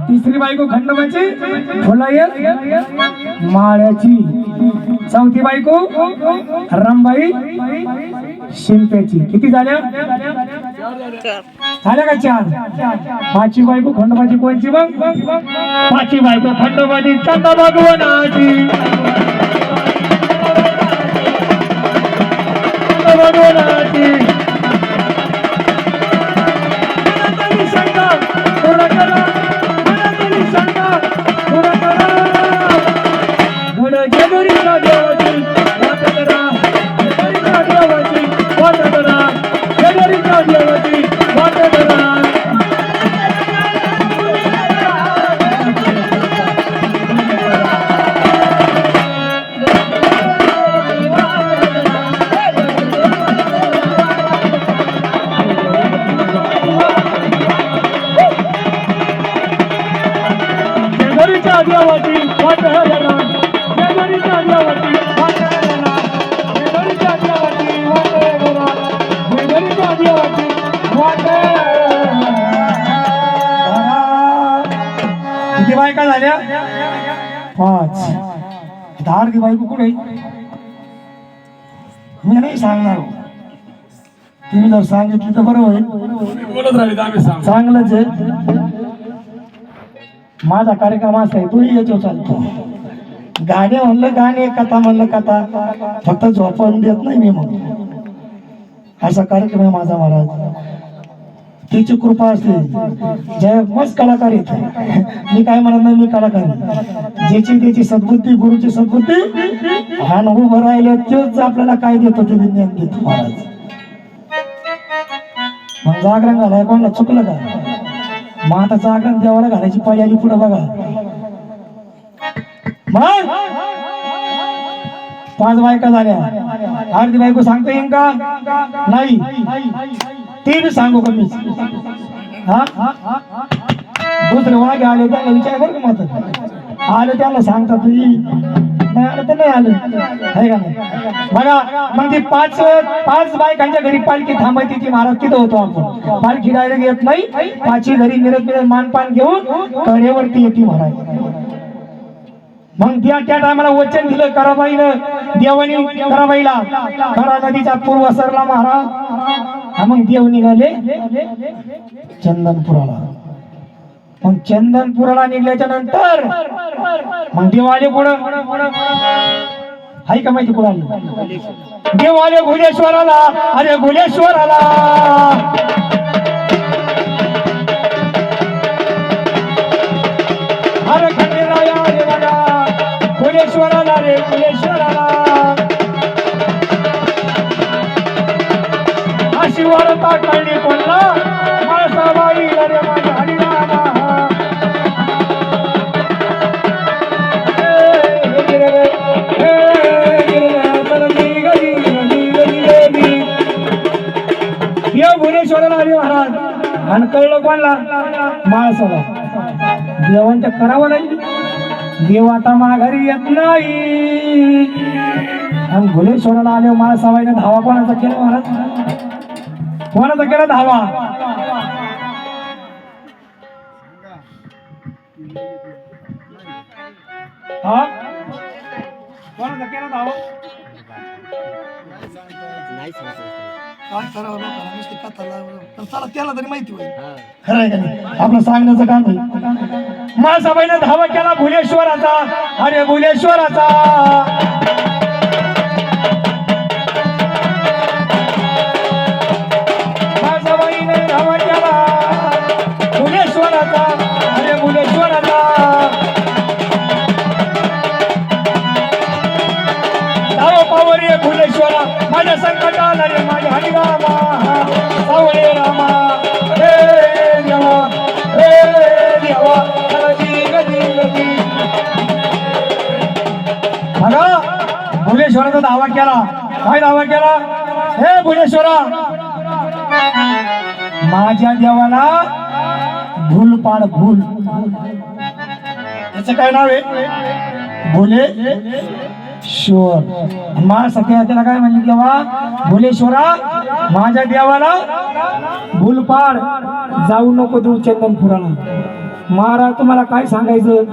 [SPEAKER 1] तिसरी बायको खंडोबाची फुलाय माळ्याची चौथी बायको रंबाई शिंप्याची किती झाल्या झाल्या का चार पाचवी बायको खंडोबाची कोणची मग पाचवी बायको खंडोबाची चंदा भगवानाची भगवानाची पूर्ण करा जेजुरीच्या देवाची वाट धरा जेजुरीच्या देवाची वाट धरा जेजुरीच्या देवाची वाट धरा जेजुरीच्या देवाची वाट धरा जेजुरीच्या देवाची वाट धरा जेजुरीच्या देवाची वाट धरा जेजुरीच्या देवाची वाट धरा किती बायका झाल्या पाच धार बायको कुठे मी नाही सांगणार तुम्ही जर सांगितलं तर बरं होईल
[SPEAKER 4] बोलत राहिले तर आम्ही सांग
[SPEAKER 1] चांगलंच आहे माझा कार्यक्रम असा आहे तोही याच्यावर चालतो गाणे म्हणलं गाणे कथा म्हणलं कथा फक्त झोपवून देत नाही मी मग असा कार्यक्रम आहे माझा महाराज तिची कृपा असते जय मस्त कलाकार येते मी काय म्हणत नाही मी कलाकार आहे. ज्याची त्याची सद्बुद्धी गुरुची सद्बुद्धी हा उभं राहिले तोच आपल्याला काय देतो ते ज्ञान देतो महाराज मग जागरण घालाय कोणाला चुकलं का मग आता जागरण देवाला घालायची पाळी आली पुढे बघा मग पाच बायका झाल्या अर्धी बायको सांगता येईन का नाही ते बी सांगू का मी हा दुसरे वाघ आले त्याला विचार बरं का मत आले त्याला सांगता तुम्ही नाही आलं तर नाही आलं आहे का नाही बघा मग ती पाच बायकांच्या घरी पालखी थांबायची ती महाराज तिथं होतो आपण पालखी डायरेक्ट येत नाही पाचही घरी मिरत मानपान घेऊन कडेवरती येते महाराज मग त्या टायमाला वचन दिलं कराबाईनं देवानी कराबाईला करा नदीच्या पूर्व सरला महाराज मग देव निघाले चंदनपुराला मग चंदनपुराला निघल्याच्या नंतर मग देव आले पुढं हाय का माहिती कुणाला देव आले घुलेश्वराला अरे घुलेश्वराला अरे खंडेराया रे बघा घुलेश्वराला रे घुलेश्वराला अशी वारता कळली कोणला माळसाबाई रे माझ्या हरिनामा भुवनेश्वराला हरी महाराज आणि कळलं कोणला माळसाला देवांच्या करावं नाही देव आता माघारी येत नाही आणि भुवनेश्वराला आले माळसाबाईने धावा कोणाचा केला महाराज कोणाचा केला धावा हा कोणाचा केला धावा
[SPEAKER 5] नाही सांगतो
[SPEAKER 4] काय करावं लोकांना नुसती कथा लावलं पण चला त्याला तरी माहिती होईल
[SPEAKER 1] खरं आहे का नाही आपलं सांगण्याचं काम आहे माळसाबाईने धावा केला भुलेश्वराचा अरे भुलेश्वराचा माळसाबाईने धावा केला भुलेश्वराचा अरे भुलेश्वराचा धाव पावरे भुलेश्वरा माझ्या संकटाला रे माझ्या हरिरामा सावळे रामा हे देवा गदी गदी गदी बघा भुलेश्वराचा दावा केला काय दावा केला हे भुलेश्वरा माझ्या देवाला भूल पाड भूल याचं काय नाव आहे भुलेश्वर मला सध्या त्याला काय म्हणले देवा भुलेश्वरा माझ्या देवाला भूल पाड जाऊ नको देऊ चंदनपुराला महाराज तुम्हाला काय सांगायचं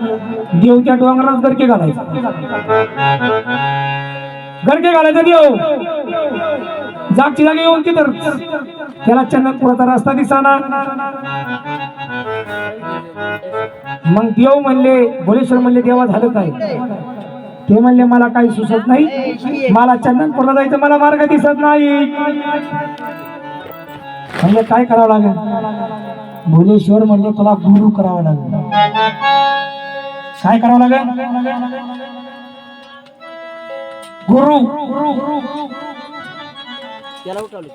[SPEAKER 1] देव त्या डोंगरात गडके घालायचा गडके घालायचं देव जागची जागी येऊन तिथं त्याला चंदनपुराचा रस्ता दिसाना मग देव म्हणले भुलेश्वर म्हणले देवा झालं काय ते म्हणले मला काही सुचत नाही मला चंदनपूरला जायचं मला मार्ग दिसत नाही म्हणजे काय करावं लागेल भुलेश्वर म्हणले तुला गुरु करावा लागेल काय करावं लागेल गुरु
[SPEAKER 5] त्याला उठवले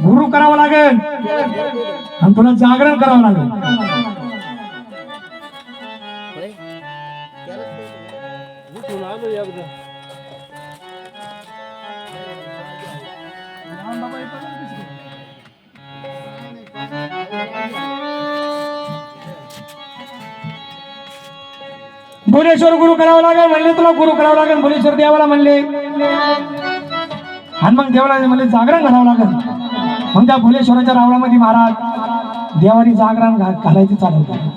[SPEAKER 1] गुरु करावं लागेल आणि तुला जागरण करावं लागेल
[SPEAKER 5] होय त्यालाच
[SPEAKER 1] भुलेश्वर गुरु करावं लागेल म्हणले तुला गुरु करावं लागेल भुलेश्वर देवाला म्हणले आणि मग देवाला म्हणले जागरण करावं लागेल मग त्या भुलेश्वराच्या रावणामध्ये महाराज देवानी जागरण घालायचं चालवलं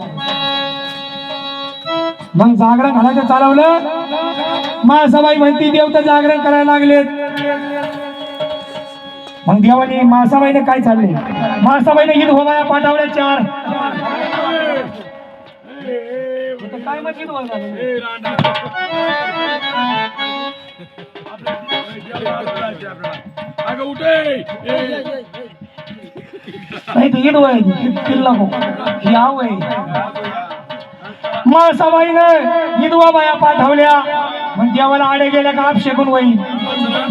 [SPEAKER 1] मग जागरण घालायचं चालवलं माळसाबाई म्हणती देव तर जागरण करायला लागलेत मग देवानी माळसाबाईने काय चालले माळसाबाईने ईद होमाया पाठवल्या 4 काय मग ईद नाही तर ईद होय किल्ला हो याव माळसाबाईने विधवा बाया पाठवल्या मग देवाला आडे गेल्या का आपशेकून होईल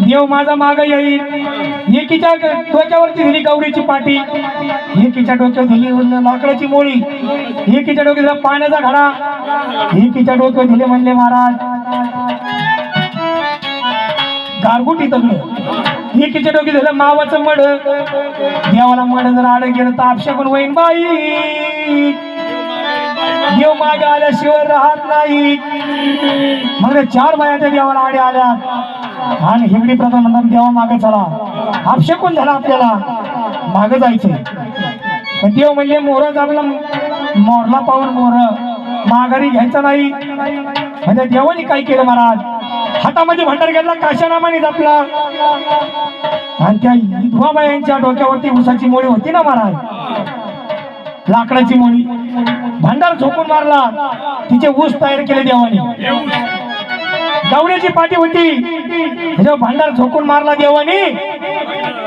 [SPEAKER 1] देव माझा माग येईल एकीच्या डोक्यावरती दिली गौरीची पाटी एकीच्या डोक्यावर दिली लाकडाची मोळी एकीच्या डोक्यात पाण्याचा घडा एकीच्या डोक्यावर दिले म्हणले महाराज गारगुटी तगड एकीच्या डोक्यात दिलं मावाचं मड देवाला मड जर आडे गेलं तर आपशेकून होईल बाई देव मागे आल्याशिवाय राहत नाही मग 4 बायाच्या देवाला आडे आल्या आणि हिगडी प्रथम म्हणतात देवा मागे चला आपशेकून झाला आपल्याला मागे जायचं पण देव म्हणले मोर आपला मोरला पाहून मोर माघारी घ्यायचा नाही म्हणजे देवानी काय केलं महाराज हातामध्ये भंडार घेतला काशानामाने जपला आणि त्या विधवा बायांच्या डोक्यावरती उसाची मोळी होती ना महाराज लाकडाची मोळी भंडार झोपून मारला तिचे ऊस तयार केले देवानी गवण्याची पाठी होती त्याच्यावर भंडार झोपून मारला देवानी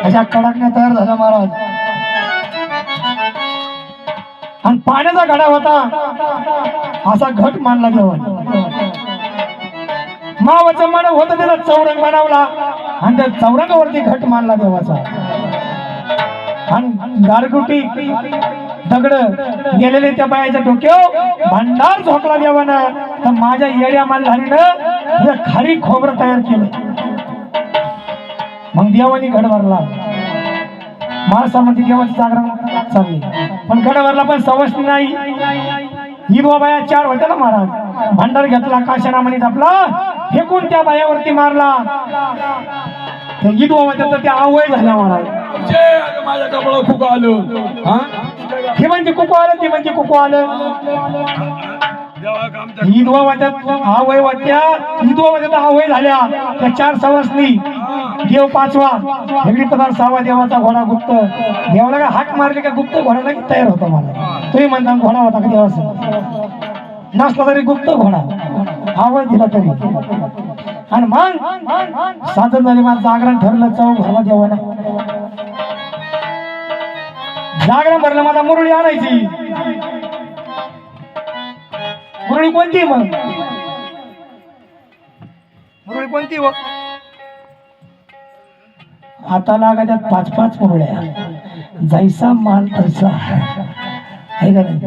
[SPEAKER 1] अशा कडकण्या तयार झाल्या महाराज आणि पाण्याचा घडा होता असा घट मानला देवानी मावाचं मन होतं त्याला चौरंग बनवला आणि त्या चौरंगावरती घट मानला देवाचा आणि गारगुटी दगड गेलेले त्या बायाच्या डोक्यावर भंडार झोपला देवानं तर माझ्या येड्या मानधारीनं खारी खोबरं तयार केलं मग देवानी घड भरला माणसामध्ये देवाची जागरण चालली पण घड भरला पण सवस नाही हिरवा बाया 4 होत्या ना महाराज भंडार घेतला काशानामाने जपला फेकून त्या बायावरती मारला हिरवा होत्या तर त्या आवय झाल्या महाराज
[SPEAKER 4] माझ्या कपडा खूप आलं
[SPEAKER 1] हे म्हणजे कुकू आलं ते म्हणजे कुकू आलं
[SPEAKER 4] देवा कामच्या
[SPEAKER 1] विधवा वाट्यात आवय वाट्या विधवा वाट्यात आवय झाल्या त्या 4 सवासनी देव 5वा हेगडी पदार 6वा देवाचा घोडा गुप्त देवाला का हाक मारली का गुप्त घोडा नाही तयार होता मला तुम्ही म्हणता घोडा होता का देवाचा नसला तरी गुप्त घोडा आवय दिला तरी आणि मग साधन झाले मला जागरण ठरलं चव भरला देवाला जागरण भरलं मला मुरळी आणायची मुरळी कोणती मग मुरळी कोणती मग आता लागा त्यात 5-5 मुरळ्या जैसा माल तैसा आहे का नाही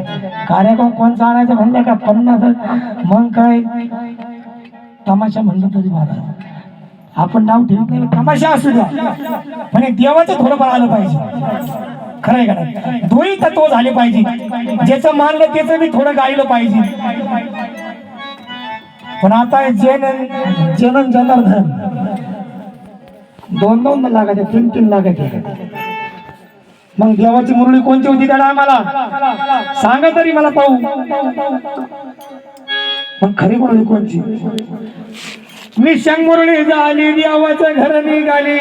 [SPEAKER 1] कार्यक्रम कोणचा आणायचं म्हणलं का 50 मग काय तमाशा म्हणलं तरी महाराज आपण नाव ठेवत नाही तमाशा असू द्या पण एक देवाचं थोडंफार आलं पाहिजे खरंय का नाही दोन्ही तत्व झाले पाहिजे ज्याचं मानलं त्याचं मी थोडं गायलं पाहिजे पण आता जनन जनार्दन 2-2 लागायचे 3-3 लागायचे मग देवाची मुरळी कोणती होती त्या आम्हाला सांगा तरी मला पाहू मग खरी मुरळी कोणची निशंग मुरळी झाली देवाचं घर निघाली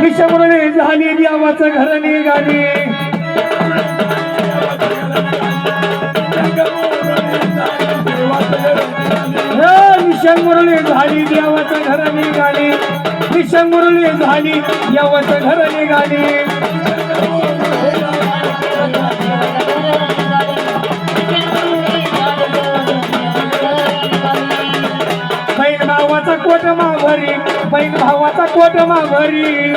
[SPEAKER 1] निशंग मुरळी झाली देवाचं घर निघाली निशंग मुरळी झाली देवाचं घर निघाली निशंग मुरळी झाली देवाचं घर निघाली बहीण भावाचा कोट माघरी बहीण भावाचा कोट माघरी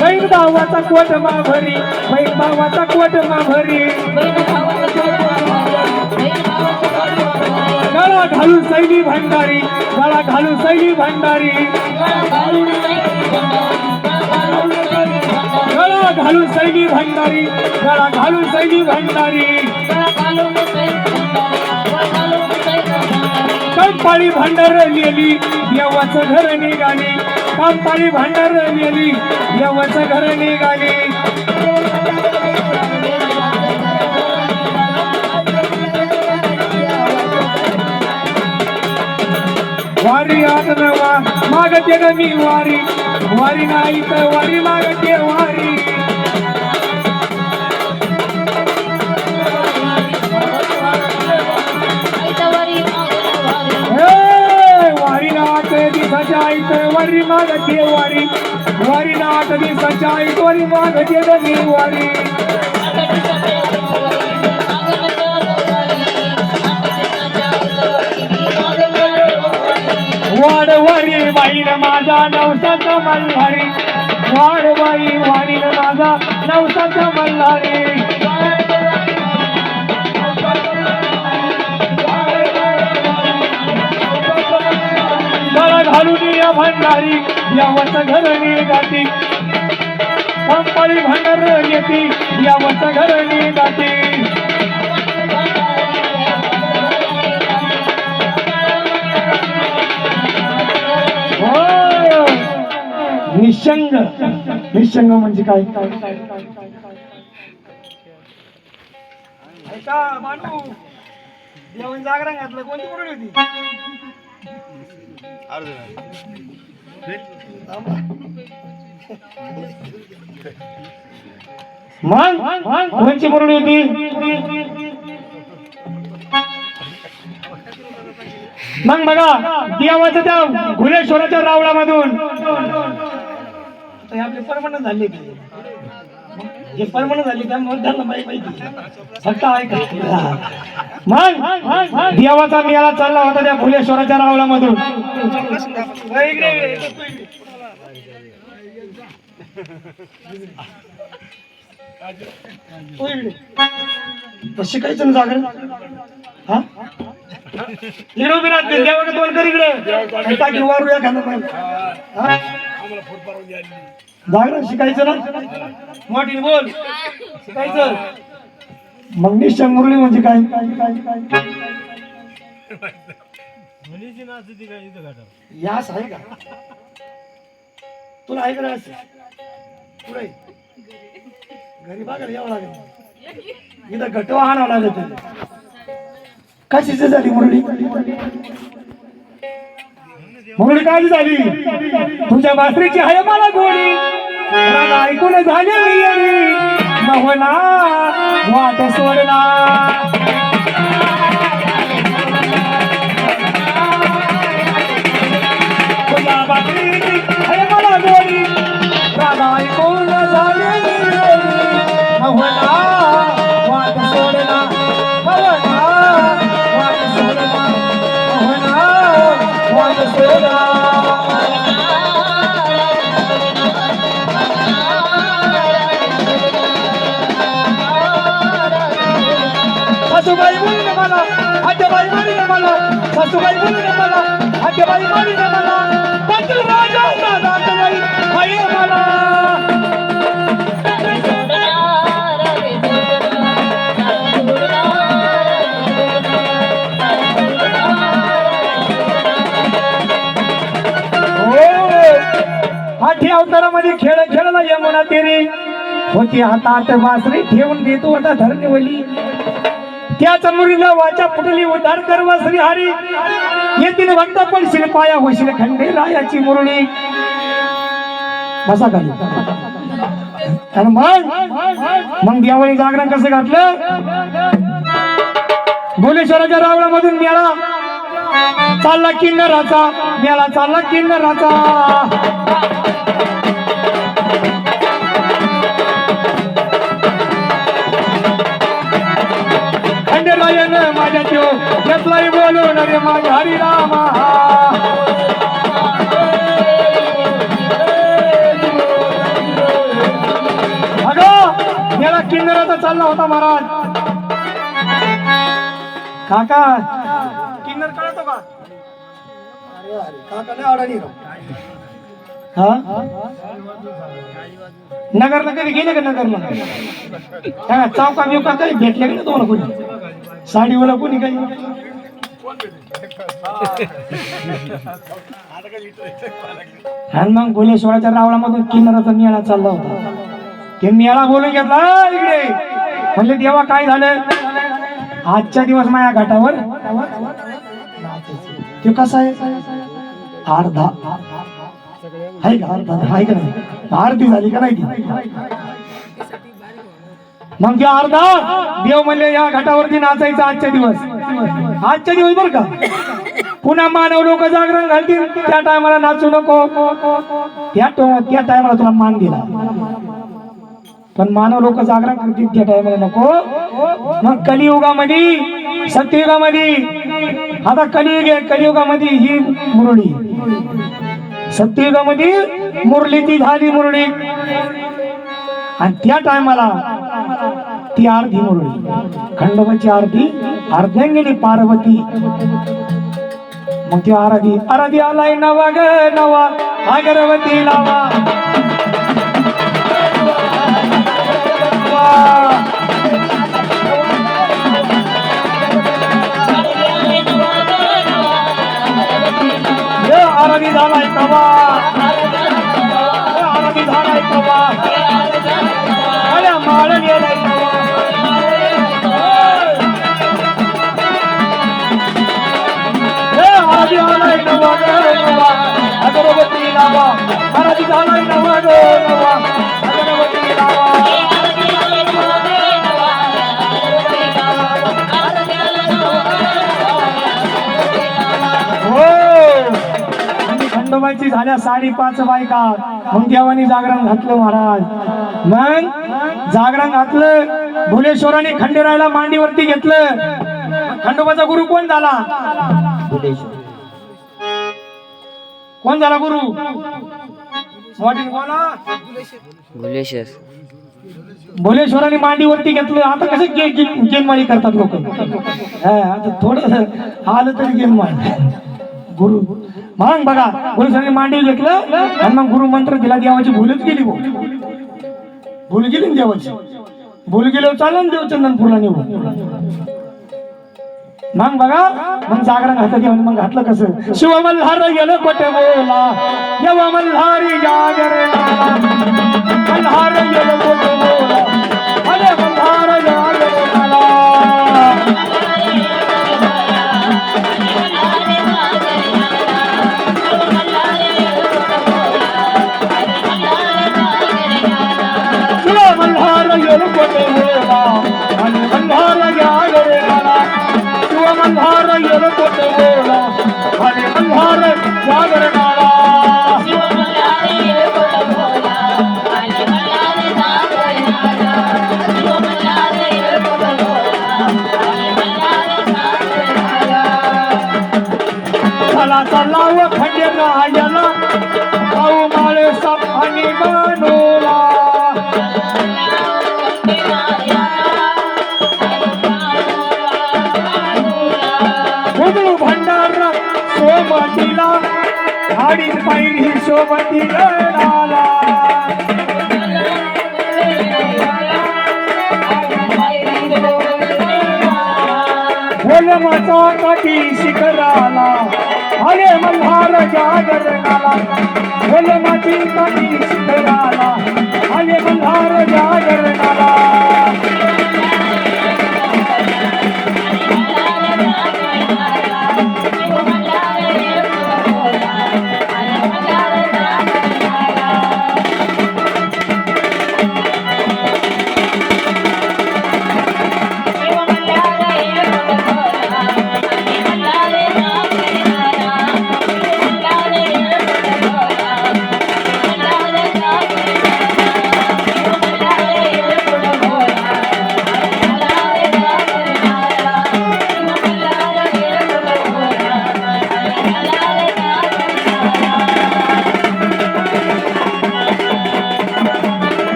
[SPEAKER 1] बहीण भावाचा कोट माघरी बहीण भावाचा कोट माघरी गळा घालून सैली भंडारी गळा घालून सैली भंडारी गळा घालून सैली भंडारी गळा घालून सैली भंडारी कामपाळी भांडार नेली देवाचं घर निघाली कामपाळी भांडार नेली देवाचं घर निघाली वारी आत नवा मागते न मी वारी वारी नाही तर वारी मागते वारी वारी नाट दिसाच्या आईत वारी मागते वारी वारी नाट दिसाच्या आईत वारी मागते मी वारी वाडवारी बाईन माझा नवसाचा मल्हारी वाडवाई वारीन माझा नवसाचा मल्हारी गळा घालून या भंडारी यावचं घर निघाती कंपाळी भंडार येती यावचं घर निघाती निशंग निशंग म्हणजे काय देवान जागरण घातलं कोणती मुरळी होती मग कोणची मुरळी होती मग बघा देवाचं त्या घुलेश्वराच्या रावळामधून आपले परमनंट झाले जे परमनंट झाले त्यामुळे त्यांना माहिती फक्त ऐका मग देवाचा मेळा चालला होता त्या घुलेश्वराच्या रावळामधून शिकायचं ना जागरण हा देवाकडे दोन कर इकडे टाकी वारूया खाणं पाहिजे जागरण शिकायचं ना मोठी बोल शिकायचं मग निशंग मुरळी म्हणजे काय यास आहे का तुला ऐकलं असं पुढे घरी बघायला यावं लागेल इथं घटवा आणावं लागत. कशाची झाली मुरळी? मुरळी काय झाली? तुझ्या बासरीची आहे मला गोडी, रागा ऐकून झाली मी येडी, मोहना वाट सोडला. तुझ्या बासरीची आहे मला गोडी, रागा ऐकून झाली मी येडी, मोहना वाट सोडला. मोहना वाट सोडला. मोहना वाट सोडला. सासूबाई बोलले मला, आत्याबाई बोलले मला, सासूबाई बोलले मला, आत्याबाई बोलले मला, पाटील राजा दादाबाई आई मला. आठी अवतारामध्ये खेळ खेळला यमुना तेरी, होती हातात बासरी ठेवून देतो आता धरणीवली. त्याच मुलीला वाचा फुटली उद्धार करवा श्री हरी, येतील भक्त पडशील पाया होशील खंडे रायाची मुरळी. बसा खाली. आणि मग यावेळी जागरण कसं घातलं? भोलेश्वराच्या रावळामधून मेळा चालला किन्नराचा, मेळा चालला किन्नराचा. खंडेरायन माझ्या त्यो घेतलाय बोलून रे माझ्या हरिरामा. अगं मेळा किन्नराचा चालला होता महाराज. काका किन्नर कळतो का? अरे अरे काका लय अडाणी राव. हा नगरला कधी गेले का? नगरला चौका बिवका काही भेटले का तुम्हाला कोणी? साडीवाला कोणी काही? आणि मग भोलेश्वराच्या रावळामधून किन्नराचा मेळा चालला होता. ते मेळा बोलून घेतला इकडे. म्हणले देवा काय झालं? आजच्या दिवस माझ्या घाटावर ते कसं आहे? अर्धा आहे का? अर्धा आहे का नाही? आरती झाली का नाही? मग ते अर्धा देव म्हणले या घाटावरती नाचायचं आजच्या दिवस. आजच्या दिवस बर का? पुन्हा मानव लोक जागरण घालतील त्या टायमाला नाचू नको. त्या टायमाला तुला मान दिला, पण मानव लोक जागरण करतील त्या टायमाला नको. मग कलियुगामध्ये सत्ययुगामध्ये, आता कलियुग आहे, कलियुगामध्ये ही मुरळी, सत्ययुगामध्ये मुरलीची झाली मुरळी. आणि त्या टायमाला ती आरती मुरळी, खंडोबाची आरती, अर्धांगिनी पार्वती. मग ती आराधी आराधी आलाय नवा ग नवा, अगरवती लावा. आराधी झालाय कवा, आराधी झालाय कवा, अरे माळ गेलाय कवा. आराधी झालाय नवा ग नवा, अगरवती लावा. आराधी झालाय नवा ग नवा, अगरवती लावा. खंडोबाची झाल्या 5.5 बायका. मग देवानी जागरण घातलं महाराज. मग जागरण घातलं, भोलेश्वराने खंडेरायला मांडीवरती घेतलं. खंडोबाचा गुरु कोण झाला? कोण झाला गुरु? भोलेश्वराने मांडीवरती घेतलं. आता कसं गेनमाळी करतात लोक. आता थोडं आलं तरी गेनमाळी गुरु. मग बघा भोलेश्वराने मांडी घेतलं आणि मग गुरु मंत्र दिला. देवाची भूलच गेली, भूल गेली ना देवाची. भूल गेल्यावर चाललं ना देव चंदनपूरला निवडून. मग बघा मग जागरण घातलं देवाने. मग घातलं कसं? शिव मल्हार गेलं कोटे बोला, देवा मल्हारी जागर, मल्हार गेलं कोटे बोला, अरे मल्हार मल्हार जागरणाला चला चला व खंडेरायाला भाऊ माळे साप आणि बनोला उदळू भंडारा सोमतीला आडीच पायरी सोबती लढाला होलमाचा काठी शिखराला आले मल्हार जागरणाला होलमाची काठी शिखराला आले मल्हार जागरणाला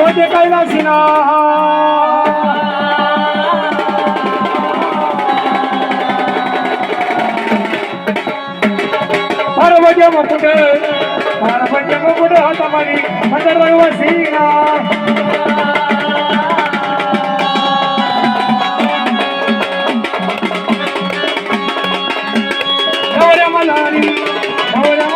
[SPEAKER 1] होते कैलासीना पार्वती मुकुट हातामारी सीना गौऱ्या मल्हारी गौऱ्या